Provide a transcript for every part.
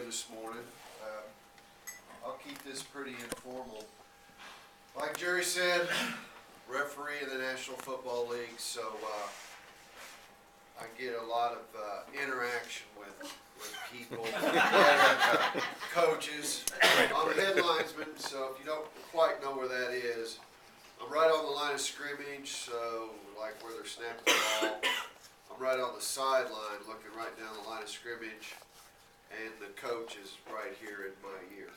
this morning. I'll keep this pretty informal. Like Jerry said, referee in the National Football League, so I get a lot of interaction with people, coaches. I'm a headlinesman, so if you don't quite know where that is, I'm right on the line of scrimmage, so like where they're snapping the ball. I'm right on the sideline looking right down the line of scrimmage, and the coach is right here in my ear.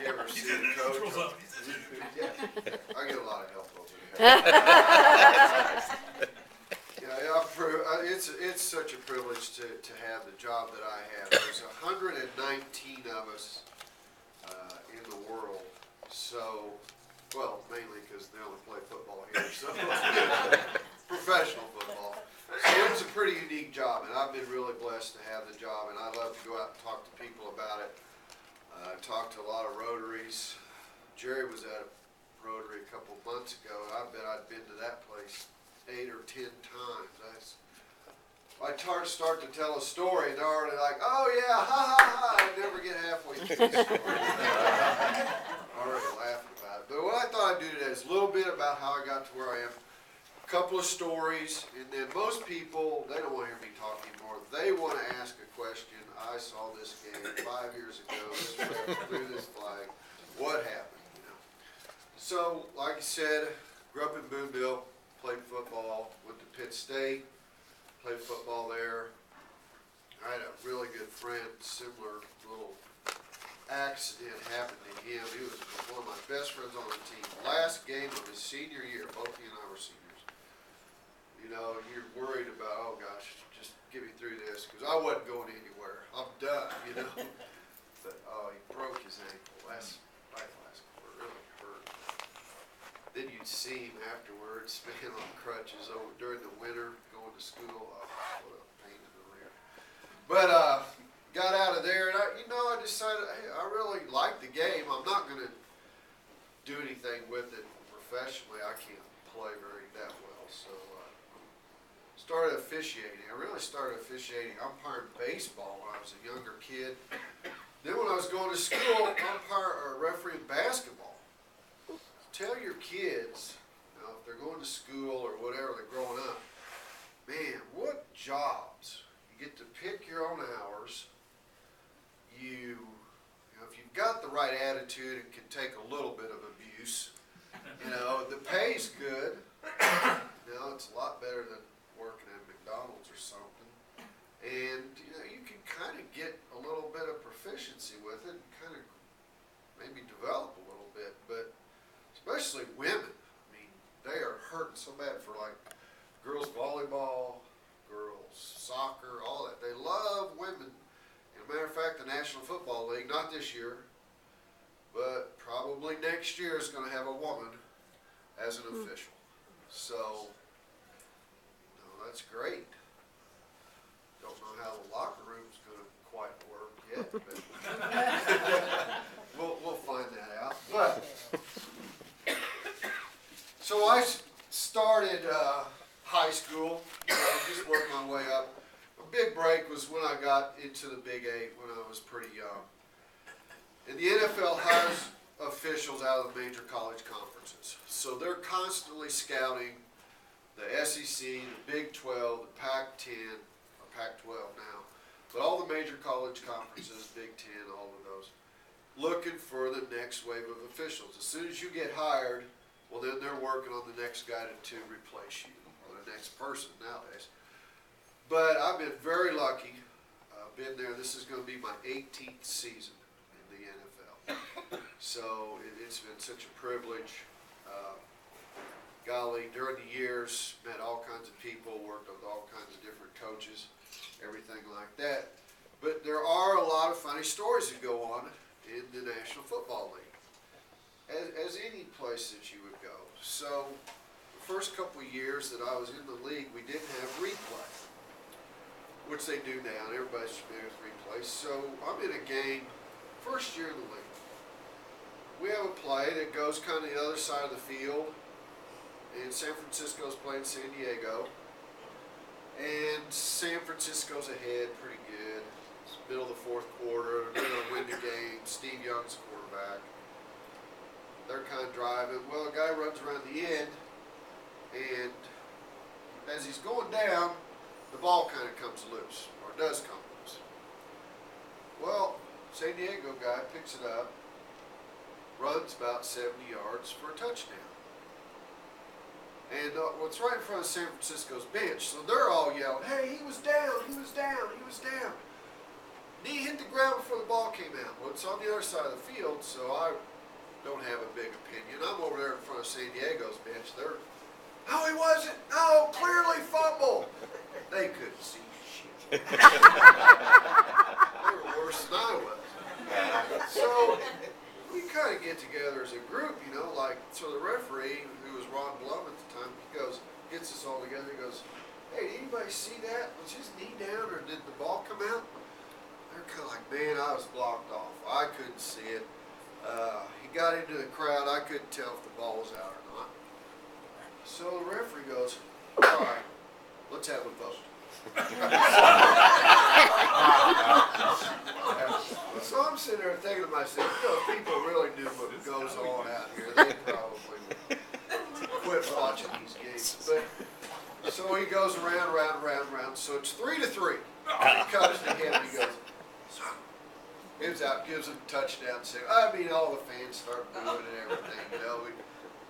You ever see the coach? Yeah, I get a lot of help over there. It's such a privilege to have the job that I have. There's 119 of us in the world, so, well, mainly because they only play football here, so professional football. So it's a pretty unique job, and I've been really blessed to have the job, and I love to go out and talk to people about it. I talked to a lot of Rotaries. Jerry was at a Rotary a couple of months ago, and I bet I'd been to that place 8 or 10 times. I start to tell a story, and they're already like, oh yeah, ha ha ha, I never get halfway through the story. Already laughing about it. But what I thought I'd do today is a little bit about how I got to where I am. A couple of stories, and then most people, they don't want to hear me talk anymore. They want to ask a question. I saw this game 5 years ago, this ref threw this flag. What happened? You know. So, like I said, grew up in Boonville, played football, went to Pitt State, played football there. I had a really good friend, similar little accident happened to him. He was one of my best friends on the team. Last game of his senior year, both he and I were seniors. You know, you're worried about, oh gosh, just get me through this, because I wasn't going anywhere. I'm done, you know. But he broke his ankle. Last really hurt. Then you'd see him afterwards, man, on crutches during the winter, going to school. Oh, what a pain in the rear. But got out of there, and I decided, hey, I really like the game. I'm not going to do anything with it professionally. I can't play that well, so started officiating. I really started officiating, umpiring baseball when I was a younger kid. Then when I was going to school, refereeing basketball. Tell your kids, if they're going to school or whatever, they're growing up, man, what jobs. You get to pick your own hours. If you've got the right attitude and can take a little bit of abuse, the pay's good. It's a lot better than working at McDonald's or something. And, you can kind of get a little bit of proficiency with it and kind of maybe develop a little bit. But especially women, they are hurting so bad for like girls volleyball, girls soccer, all that. They love women. As a matter of fact, the National Football League, not this year, but probably next year is going to have a woman as an official. So, that's great. Don't know how the locker room's going to quite work yet, but we'll find that out. But so I started high school, just worked my way up. A big break was when I got into the Big 8 when I was pretty young. And the NFL hires officials out of the major college conferences. So they're constantly scouting the SEC, the Big 12, the Pac-10, or Pac-12 now, but all the major college conferences, Big 10, all of those, looking for the next wave of officials. As soon as you get hired, well, then they're working on the next guy to replace you, or the next person nowadays. But I've been very lucky. I've been there. This is going to be my 18th season in the NFL. So it's been such a privilege. Golly, during the years, met all kinds of people, worked with all kinds of different coaches, everything like that. But there are a lot of funny stories that go on in the National Football League, as any place that you would go. So the first couple of years that I was in the league, we didn't have replay, which they do now, and everybody's familiar with replay. So I'm in a game, first year in the league. We have a play that goes kind of the other side of the field, and San Francisco's playing San Diego, and San Francisco's ahead pretty good. It's middle of the fourth quarter. They're going to win the game. Steve Young's the quarterback. They're kind of driving. Well, a guy runs around the end, and as he's going down, the ball kind of comes loose, or does come loose. Well, San Diego guy picks it up, runs about 70 yards for a touchdown. And it's right in front of San Francisco's bench, so they're all yelling, "Hey, he was down, he was down, he was down." Knee hit the ground before the ball came out. Well, it's on the other side of the field, so I don't have a big opinion. I'm over there in front of San Diego's bench. They're, "No, he wasn't. No, clearly fumble." They couldn't see shit. They were worse than I was. So we kind of get together as a group, you know, like, so the referee, who was Ron Blum at the time, he goes, gets us all together, he goes, "Hey, did anybody see that? Was his knee down, or did the ball come out?" They're kind of like, "Man, I was blocked off. I couldn't see it." He got into the crowd. I couldn't tell if the ball was out or not. So the referee goes, "All right, let's have a vote." So I'm sitting there thinking to myself, you know, if people really knew what goes on out here, they probably would quit watching these games. But so he goes around. So it's 3-3. He comes to him and he goes, "Son," gives out, gives him a touchdown. I mean, all the fans start booing and everything. You know,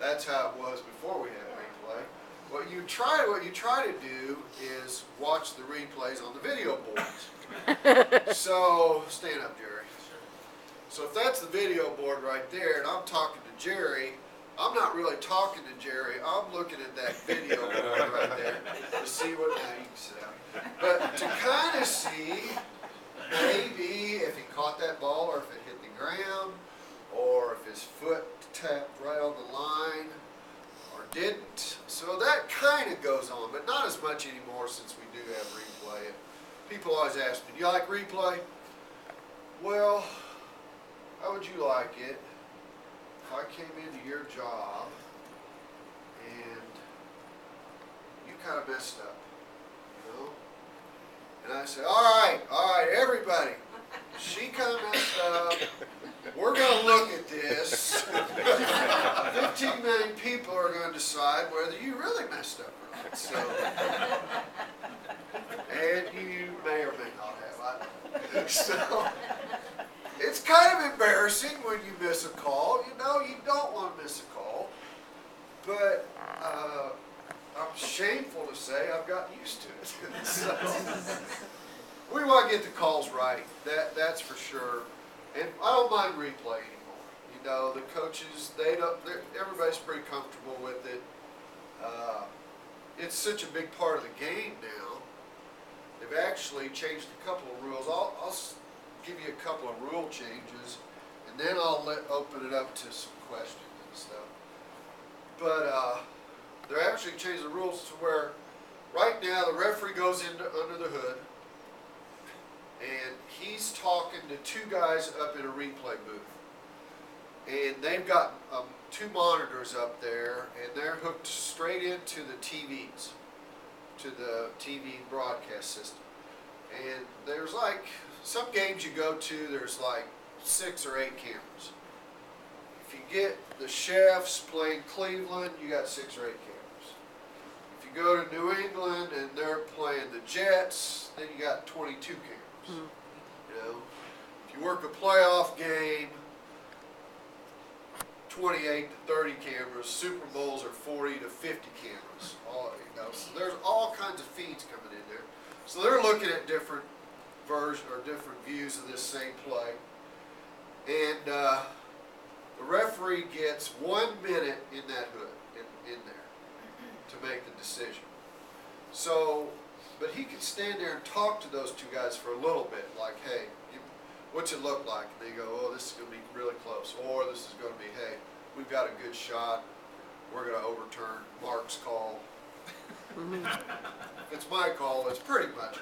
that's how it was before we had replay. What you try to do is watch the replays on the video boards. So stand up, Jerry. So if that's the video board right there, and I'm talking to Jerry, I'm not really talking to Jerry. I'm looking at that video board right there to see what. Now you can sit down. But to kind of see maybe if he caught that ball, or if it hit the ground, or if his foot tapped right on the line, or didn't. So that kind of goes on, but not as much anymore since we do have replay. People always ask me, "Do you like replay?" Well, how would you like it if I came into your job and you kind of messed up, you know? And I said, all right, everybody, she kind of messed up. We're going to look at this. 15 million people are going to decide whether you really messed up or not. So, and you may or may not have. I don't know. So, it's kind of embarrassing when you miss a call. You know, you don't want to miss a call. But I'm shameful to say I've gotten used to it. So, we want to get the calls right. That's for sure. And I don't mind replay anymore. You know, the coaches, everybody's pretty comfortable with it. It's such a big part of the game now. They've actually changed a couple of rules. I'll give you a couple of rule changes, and then I'll open it up to some questions and stuff. But they're actually changed the rules to where right now the referee goes under the hood, and he's talking to two guys up in a replay booth. And they've got 2 monitors up there, and they're hooked straight into the TVs, to the TV broadcast system. And there's like, some games you go to, there's like 6 or 8 cameras. If you get the Chefs playing Cleveland, you got 6 or 8 cameras. If you go to New England and they're playing the Jets, then you got 22 cameras. You know, if you work a playoff game, 28 to 30 cameras. Super Bowls are 40 to 50 cameras. You know, so there's all kinds of feeds coming in there. So they're looking at different versions or different views of this same play. And the referee gets 1 minute in that hood, in there, to make the decision. So, but he can stand there and talk to those 2 guys for a little bit, like, "Hey, what's it look like?" And they go, "Oh, this is going to be really close," or "This is going to be, hey, we've got a good shot. We're going to overturn Mark's call." If it's my call, it's pretty much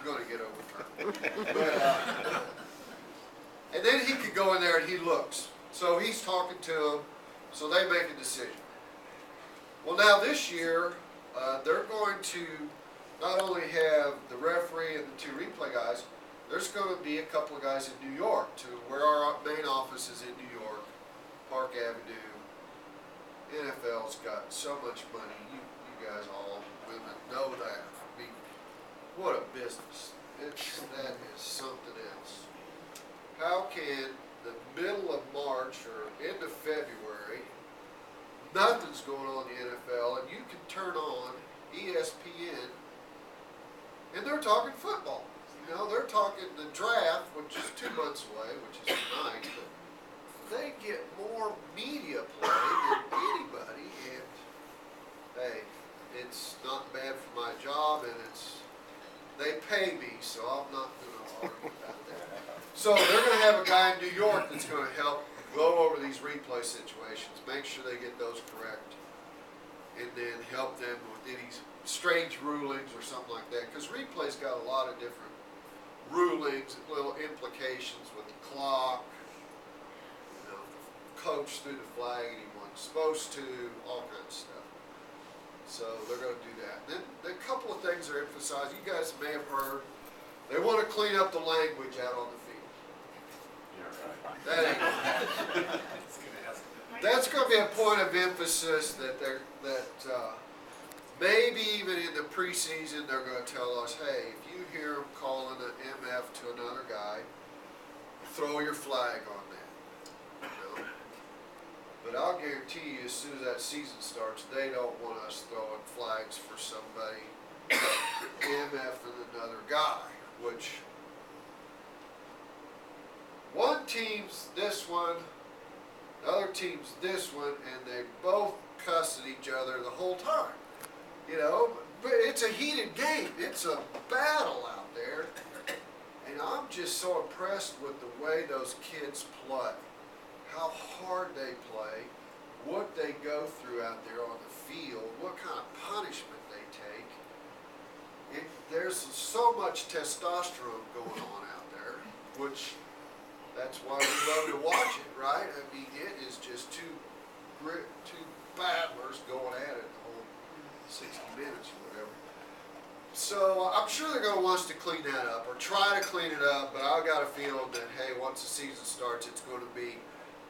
going to get overturned. But, and then he could go in there and he looks. So he's talking to them, so they make a decision. Well, now this year, they're going to not only have the referee and the 2 replay guys, there's going to be a couple of guys in New York, to where our main office is in New York, Park Avenue. NFL's got so much money. You guys, all women, know that. I mean, what a business. That is something else. How can the middle of March or end of February, nothing's going on in the NFL, and you can turn on ESPN, and they're talking football. You know, they're talking the draft, which is 2 months away, which is tonight, but they get more media play than anybody, and hey, it's not bad for my job, and they pay me, so I'm not going to argue about that. So they're going to have a guy in New York that's going to help go over these replay situations, make sure they get those correct, and then help them with any strange rulings or something like that, because replay's got a lot of different rulings, little implications with the clock, you know, coach threw the flag and he wasn't supposed to, all kinds of stuff. So they're going to do that. And then a couple of things are emphasized. You guys may have heard, they want to clean up the language out on the field. That ain't that's going to be a point of emphasis that maybe even in the preseason they're going to tell us, hey, if you hear them calling an MF to another guy, throw your flag on that. You know? But I'll guarantee you, as soon as that season starts, they don't want us throwing flags for somebody MFing another guy, which one team's this one, the other team's this one, and they both cuss at each other the whole time. You know, but it's a heated game. It's a battle out there. And I'm just so impressed with the way those kids play, how hard they play, what they go through out there on the field, what kind of punishment they take. There's so much testosterone going on out there, which that's why we love to watch it, right? I mean, it is just two battlers going at it the whole 60 minutes or whatever. So I'm sure they're going to want us to clean that up or try to clean it up, but I've got a feeling that, hey, once the season starts, it's going to be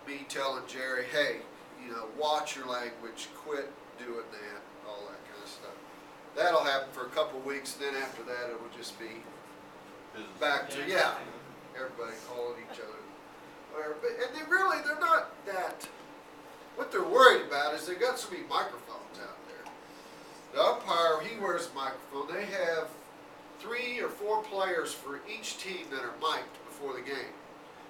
me telling Jerry, hey, you know, watch your language, quit doing that, all that kind of stuff. That'll happen for a couple of weeks, then after that it will just be back to, everybody calling each other. And they're not that, what they're worried about is they got so many microphones out there. The umpire, he wears a microphone. They have 3 or 4 players for each team that are mic'd before the game.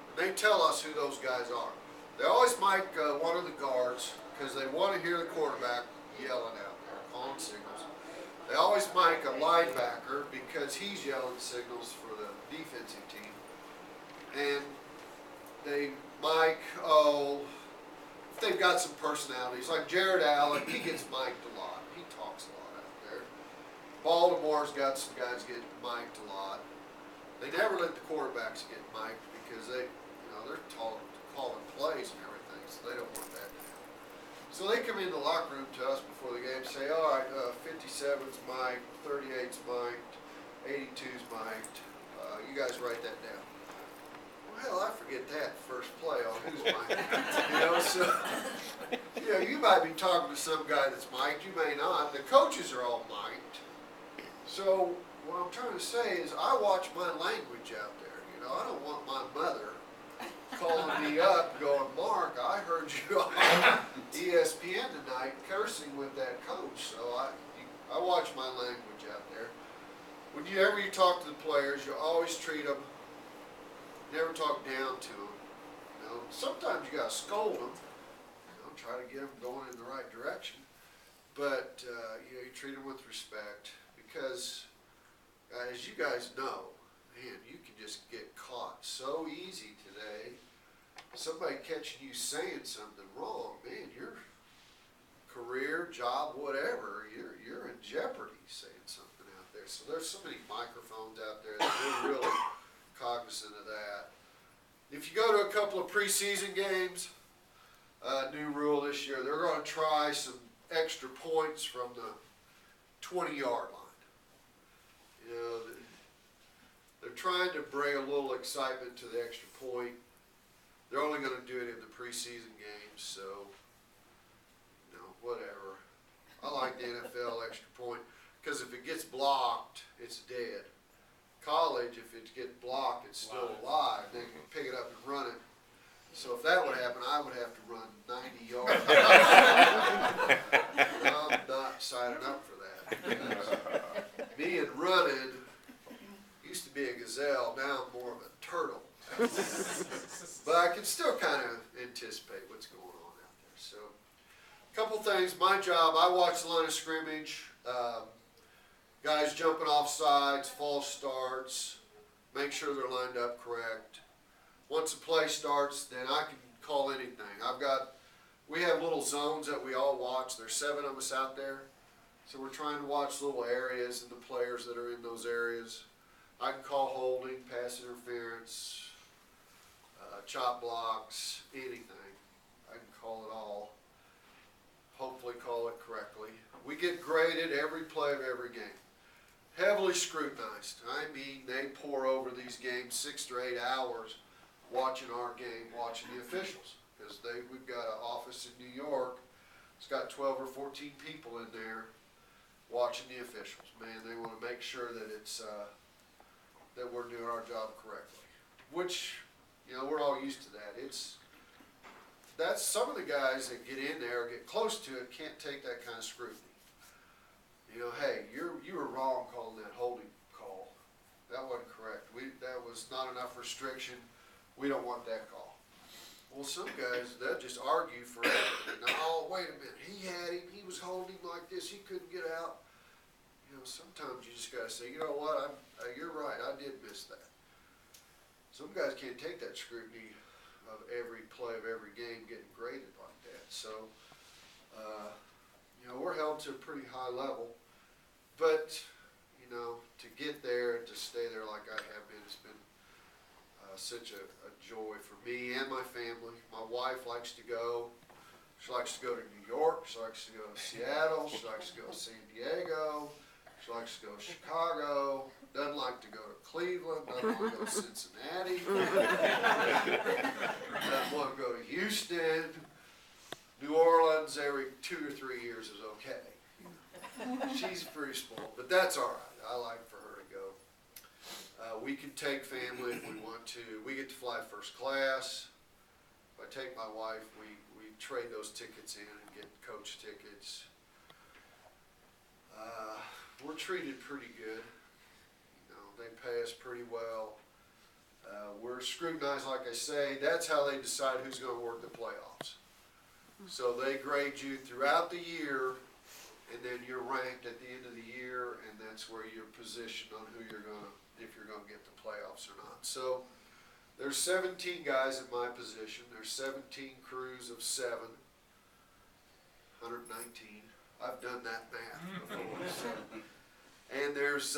And they tell us who those guys are. They always mic one of the guards because they want to hear the quarterback yelling out there, calling signals. They always mic a linebacker because he's yelling signals for the defensive team. And they mic, if they've got some personalities, like Jared Allen, he gets mic'd a lot. He talks a lot out there. Baltimore's got some guys getting mic'd a lot. They never let the quarterbacks get mic'd because they're calling plays and everything, so they don't want that to happen. So they come in the locker room to us before the game and say, all right, 57's mic'd, 38's mic'd, 82's mic'd. You guys write that down. Well, I forget that first play on who's mic'd. So you might be talking to some guy that's mic'd, you may not. The coaches are all mic'd. So what I'm trying to say is I watch my language out there. I don't want my mother calling me up going, Mark, I heard you on ESPN tonight cursing with that coach. So I watch my language out there. Whenever you talk to the players, you always treat them, never talk down to them. Sometimes you got to scold them, try to get them going in the right direction. But you treat them with respect because, as you guys know, man, you can just get caught so easy today. Somebody catching you saying something wrong, man, your career, job, whatever, you're in jeopardy saying something out there. So there's so many microphones out there that we're really cognizant of that. If you go to a couple of preseason games, new rule this year, they're going to try some extra points from the 20-yard line. They're they're trying to bring a little excitement to the extra point. They're only going to do it in the preseason games, so, you know, whatever. I like the NFL extra point, because if it gets blocked, it's dead. College, if it gets blocked, it's still alive. They can pick it up and run it. So if that would happen, I would have to run 90 yards. I'm not signing up for that. Me and running used to be a gazelle, now I'm more of a turtle. But I can still kind of anticipate what's going on out there. So, a couple things. My job, I watch the line of scrimmage. Guys jumping off sides, false starts, make sure they're lined up correct. Once a play starts, then I can call anything. We have little zones that we all watch. There's 7 of us out there. So we're trying to watch little areas and the players that are in those areas. I can call holding, pass interference, chop blocks, anything. I can call it all. Hopefully call it correctly. We get graded every play of every game. Heavily scrutinized. I mean, they pour over these games 6 to 8 hours watching our game, watching the officials. Because we've got an office in New York. It's got 12 or 14 people in there watching the officials. Man, they want to make sure that it's that we're doing our job correctly. Which, you know, we're all used to that. That's some of the guys that get in there or get close to it can't take that kind of scrutiny. You know, hey, you were wrong calling that holding call. That wasn't correct. That was not enough restriction. We don't want that call. Well, some guys, they'll just argue forever. Oh, wait a minute. He had him. He was holding like this. He couldn't get out. You know, sometimes you just got to say, you know what, you're right. I did miss that. Some guys can't take that scrutiny of every play of every game getting graded like that. So, you know, we're held to a pretty high level. But, you know, to get there and to stay there like I have been, it's been such a joy for me and my family. My wife likes to go. She likes to go to New York. She likes to go to Seattle. She likes to go to San Diego. She likes to go to Chicago. Doesn't like to go to Cleveland. Doesn't want to go to Cincinnati. Doesn't want to go to Houston. New Orleans every 2 or 3 years is okay. She's pretty spoiled, but that's all right. I like for her to go. We can take family if we want to. We get to fly first class. If I take my wife, we trade those tickets in and get coach tickets. We're treated pretty good. You know, they pay us pretty well. We're scrutinized, like I say. That's how they decide who's going to work the playoffs. So they grade you throughout the year, and then you're ranked at the end of the year, and that's where you're positioned on who you're going to, if you're going to get the playoffs or not. So there's 17 guys in my position. There's 17 crews of 7, 119. I've done that math before. So. And there's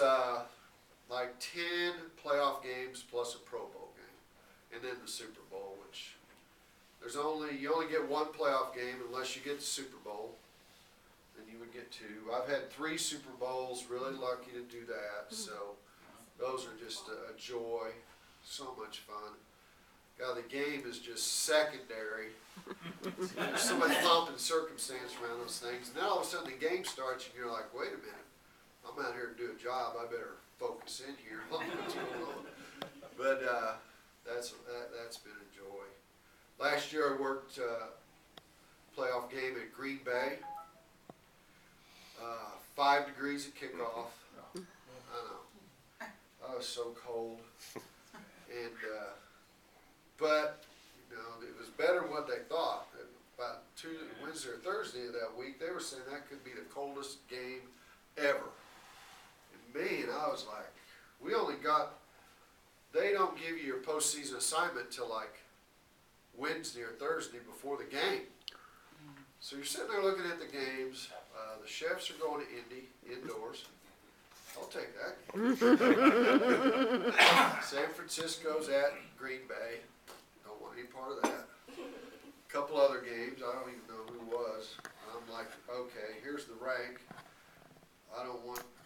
like 10 playoff games plus a Pro Bowl game, and then the Super Bowl, which you only get 1 playoff game unless you get the Super Bowl. Then you would get 2. I've had 3 Super Bowls. Really lucky to do that. So those are just a joy. So much fun. God, the game is just secondary. There's so much pomp and circumstance around those things. And then all of a sudden the game starts and you're like, wait a minute. I'm out here to do a job. I better focus in here on what's going on. But that's been a joy. Last year I worked playoff game at Green Bay. 5 degrees at kickoff. I know. I was so cold. And but you know, it was better than what they thought. About Wednesday or Thursday of that week, they were saying that could be the coldest game ever. And me, and I was like, they don't give you your postseason assignment till like Wednesday or Thursday before the game. So you're sitting there looking at the games. The Chefs are going to Indy, indoors. I'll take that game. San Francisco's at Green Bay. Don't want any part of that. A couple other games. I don't even know who was. I'm like, okay, here's the rank.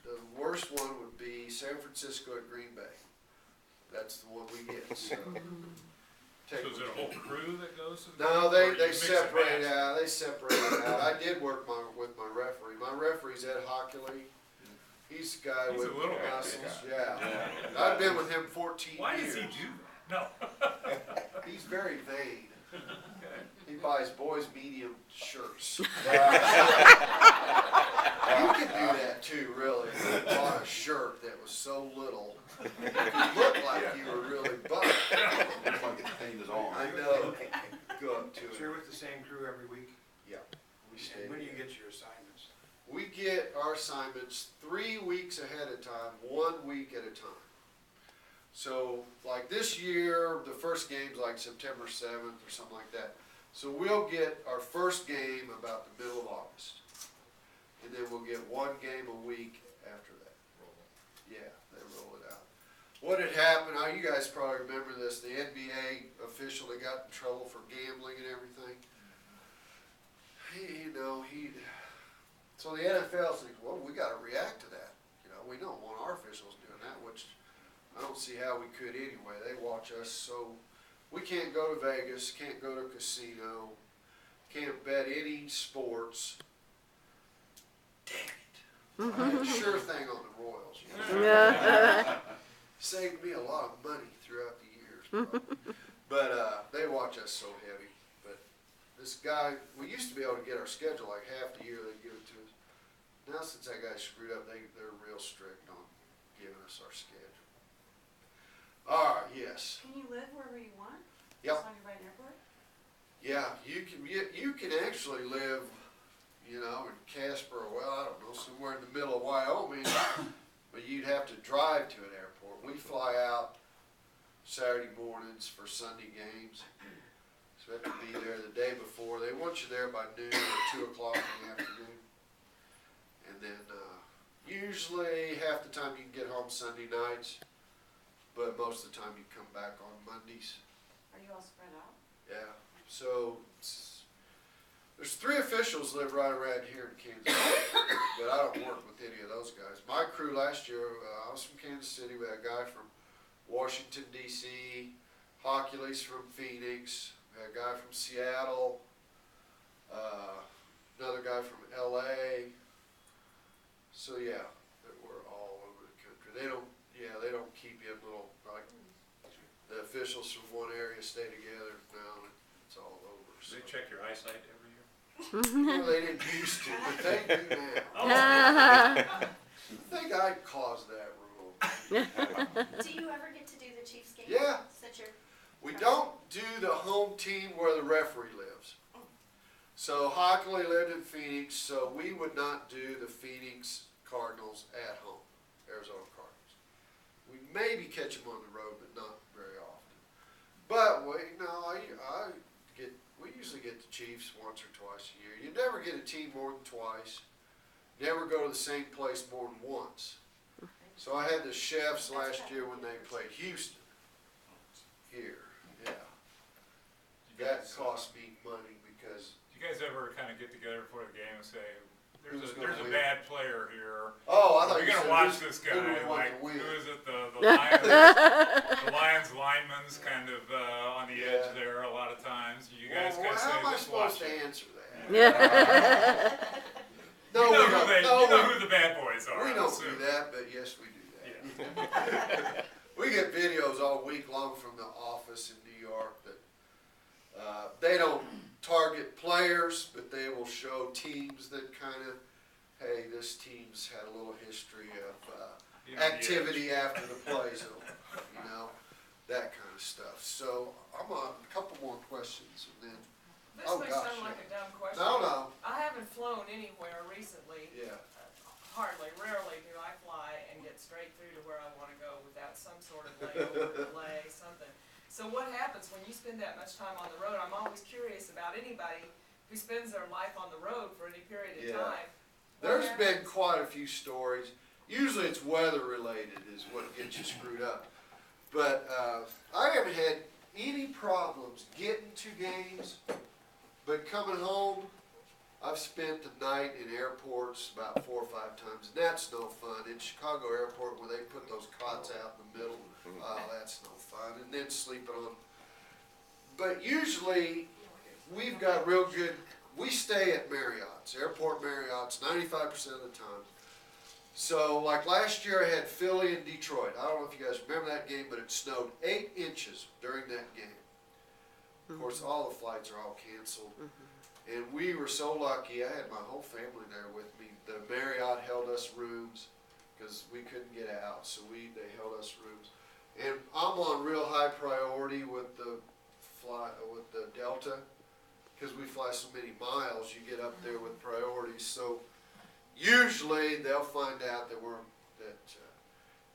The worst one would be San Francisco at Green Bay. that's the one we get, so. So is it a whole crew that goes to the No, game, or they you mix and separate match? out, I did work with my referee. My referee's Ed Hockley. He's a guy He's with a little guy. muscles, yeah. I've been with him 14 Why years. does he do that? No. He's very vain. Okay. He buys boys' medium shirts. You could do that too, really. If you bought a shirt that was so little, you looked like you were really buff. Looks like it's painted his arm. I know. Go up to So it. you're with the same crew every week? Yeah. We stay And when do you together. get your assignments? We get our assignments 3 weeks ahead of time, 1 week at a time. So, like this year, the first game's like September 7th or something like that. So we'll get our first game about the middle of August. And then we'll get 1 game a week after that. Yeah, they roll it out. What had happened, you guys probably remember this, the NBA official that got in trouble for gambling and everything. So the NFL thinks, well, we gotta react to that. We don't want our officials doing that, which I don't see how we could anyway. They watch us, so we can't go to Vegas, can't go to a casino, can't bet any sports. Damn it. I had a sure thing on the Royals. Saved me a lot of money throughout the years. But they watch us so heavy. But this guy, we used to be able to get our schedule like half the year, they'd give it to us. Now since that guy screwed up, they're real strict on giving us our schedule. All right, yes. Can you live wherever you want? Yep. As long as you're right airport? Yeah, you can actually live, in Casper, or well, I don't know, somewhere in the middle of Wyoming, but you'd have to drive to an airport. We fly out Saturday mornings for Sunday games, so we have to be there the day before. They want you there by noon or 2 o'clock in the afternoon, and then usually half the time you can get home Sunday nights, but most of the time you come back on Mondays. Are you all spread out? Yeah, so there's 3 officials live right around here in Kansas City, but I don't work with any of those guys. My crew last year, I was from Kansas City. We had a guy from Washington, D.C., Hockley's from Phoenix, we had a guy from Seattle, another guy from L.A. So yeah, we're all over the country. They don't keep you in little, like, the officials from one area stay together. No, it's all over. Do they check your eyesight every year? Well, they didn't used to, but they do now. Oh. I think I caused that rule. Do you ever get to do the Chiefs game? Yeah. Since you're, We don't do the home team where the referee lives. So Hockley lived in Phoenix, so we would not do the Phoenix Cardinals at home, Arizona Cardinals. We maybe catch them on the road, but not very often. But we usually get the Chiefs once or twice a year. You never get a team more than twice. Never go to the same place more than once. So I had the Chefs last year when they played Houston here. Yeah, You that guys, cost me money because. do you guys ever kind of get together before the game and say, Who's there's gonna a win? bad player here. Oh, I thought We're you gonna said watch who's- this guy. who do we want Like, to win? who is it? The Lions. The Lions lineman's kind of on the edge Yeah. there a lot of times. You guys Well, kind of say, how am I just supposed watch to it. answer that? yeah. No, you know, we don't. No, you know we- who the bad boys are. We I don't assume. do that, but yes, we do that. Yeah. We get videos all week long from the office in New York that they don't target players, but they will show teams that kind of, hey, this team's had a little history of You know, the activity after the play, so, that kind of stuff. So I'm on a couple more questions and then, This Oh, may gosh, sound like a dumb question. no, I haven't flown anywhere recently. yeah. Hardly, rarely do I fly and get straight through to where I wanna go without some sort of layover, delay, something. So what happens when you spend that much time on the road? I'm always curious about anybody who spends their life on the road for any period of Yeah. time. What There's been happens? quite a few stories. Usually it's weather related is what gets you screwed up. But I haven't had any problems getting to games, but coming home, I've spent the night in airports about 4 or 5 times, and that's no fun. In Chicago Airport, where they put those cots out in the middle, that's no fun. And then sleeping on. But usually, we've got real good. We stay at Marriott's, airport Marriott's, 95% of the time. So, like last year, I had Philly and Detroit. I don't know if you guys remember that game, but it snowed 8 inches during that game. Of course, all the flights are all canceled. And we were so lucky. I had my whole family there with me. The Marriott held us rooms because we couldn't get out, so they held us rooms. And I'm on real high priority with the Delta because we fly so many miles. You get up there with priorities. So usually they'll find out that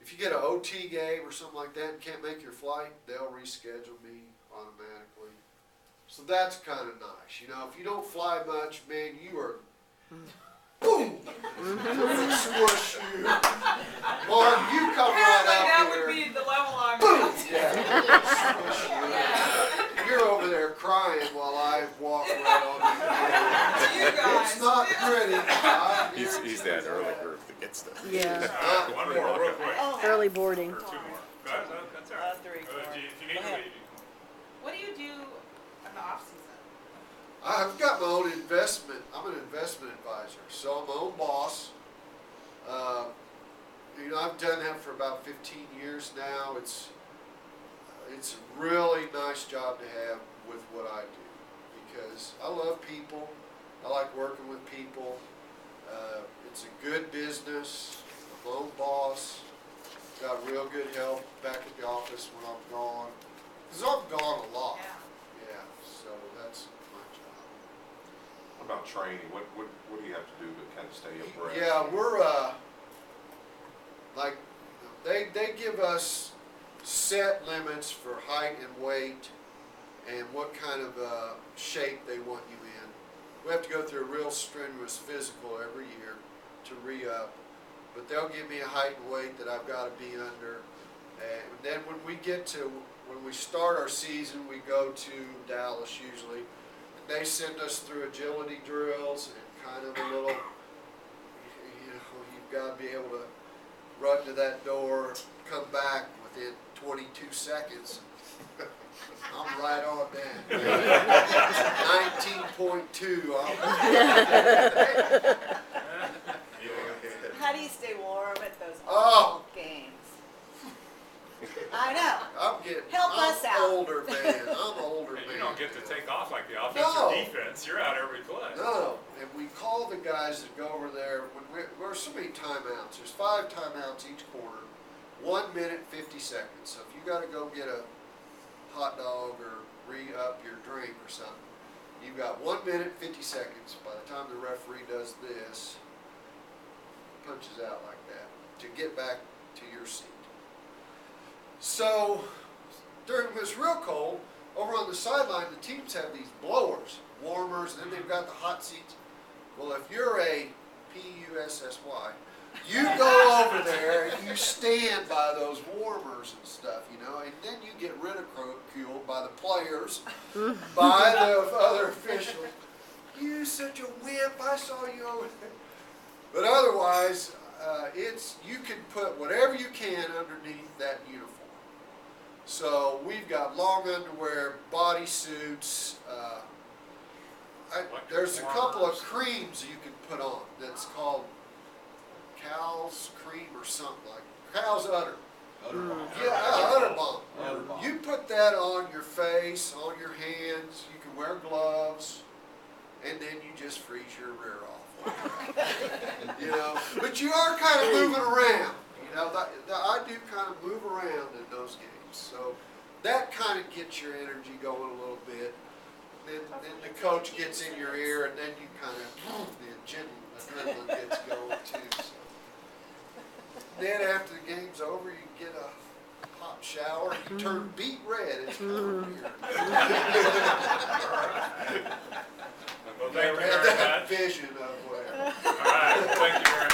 if you get an OT game or something like that and can't make your flight, they'll reschedule me automatically. So that's kind of nice. You know, if you don't fly much, man, you are, boom, squish you. Mark, you come right Apparently that out would here. be the level I'm Boom, at. yeah, squish you. You're over there crying while I walk right on you. You guys. It's not pretty. He's that early group that gets the. Yeah, One more, real quick, early boarding. or 2 more. That's all right. Three, four. If you need to leave. What do you do in the off season? I've got my own investment. I'm an investment advisor, so I'm my own boss. You know, I've done that for about 15 years now. It's a really nice job to have with what I do because I love people. I like working with people. It's a good business. I'm my own boss. Got real good help back at the office when I'm gone. Because I'm gone a lot. Yeah, so that's my job. What about training? What do you have to do to kind of stay abreast? Yeah, we're, like, they give us set limits for height and weight and what kind of, shape they want you in. We have to go through a real strenuous physical every year to re-up, but they'll give me a height and weight that I've gotta be under. And then when we start our season, we go to Dallas usually. They send us through agility drills and kind of a little, you know, you've got to be able to run to that door, come back within 22 seconds. I'm right on that. 19.2. How do you stay warm at those Oh. games? I know. I'm getting. Help us out. Older man. I'm older And man. you don't get to take off like the offense No. or defense. You're out every play. No, and we call the guys that go over there when we're so many timeouts. There's 5 timeouts each quarter, 1 minute 50 seconds. So if you got to go get a hot dog or re-up your drink or something, you've got 1 minute 50 seconds. By the time the referee does this, punches out like that to get back to your seat. So during when it's real cold, over on the sideline, the teams have these blowers, warmers, and then they've got the hot seats. Well, if you're a PUSSY, you go over there and you stand by those warmers and stuff, you know, and then you get ridiculed by the players, by the other officials. You such a wimp, I saw you over there. But otherwise, you can put whatever you can underneath that uniform. So we've got long underwear, bodysuits. There's a couple of creams you can put on that's called Cal's cream or something like Cal's Udder. Yeah, Udder Bomb. You put that on your face, on your hands. You can wear gloves, and then you just freeze your rear off. You know, but you are kind of moving around. You know, I do kind of move around in those games. So that kind of gets your energy going a little bit. Then the coach gets in your ear, and then you kind of, the adrenaline gets going too. So. Then after the game's over, you get a hot shower, you turn beet red. It's kind of weird. Well, thank you Never had very that much. vision of where. All right, thank you very much.